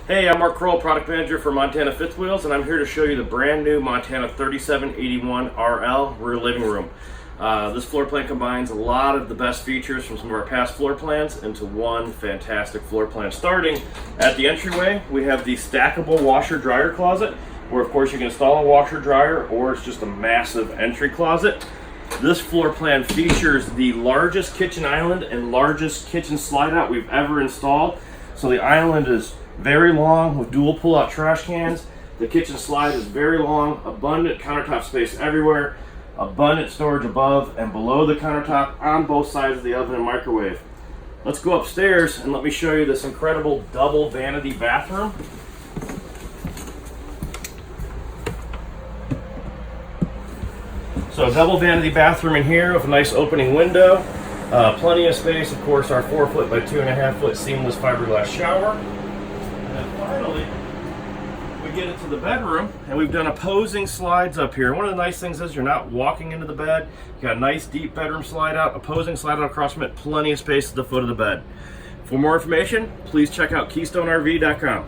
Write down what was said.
Hey, I'm Mark Kroll, product manager for Montana Fifth Wheels, and I'm here to show you the brand new Montana 3781 RL rear living room. This floor plan combines a lot of the best features from some of our past floor plans into one fantastic floor plan. Starting at the entryway, we have the stackable washer dryer closet, where of course you can install a washer dryer or it's just a massive entry closet. This floor plan features the largest kitchen island and largest kitchen slide out we've ever installed. So the island is very long with dual pull-out trash cans. The kitchen slide is very long, abundant countertop space everywhere, abundant storage above and below the countertop on both sides of the oven and microwave. Let's go upstairs and let me show you this incredible double vanity bathroom. So a double vanity bathroom in here with a nice opening window. Plenty of space, of course, our 4 foot by 2.5 foot seamless fiberglass shower. And then finally, we get into the bedroom, and we've done opposing slides up here. One of the nice things is you're not walking into the bed. You got a nice deep bedroom slide out, opposing slide out across from it, plenty of space at the foot of the bed. For more information, please check out KeystoneRV.com.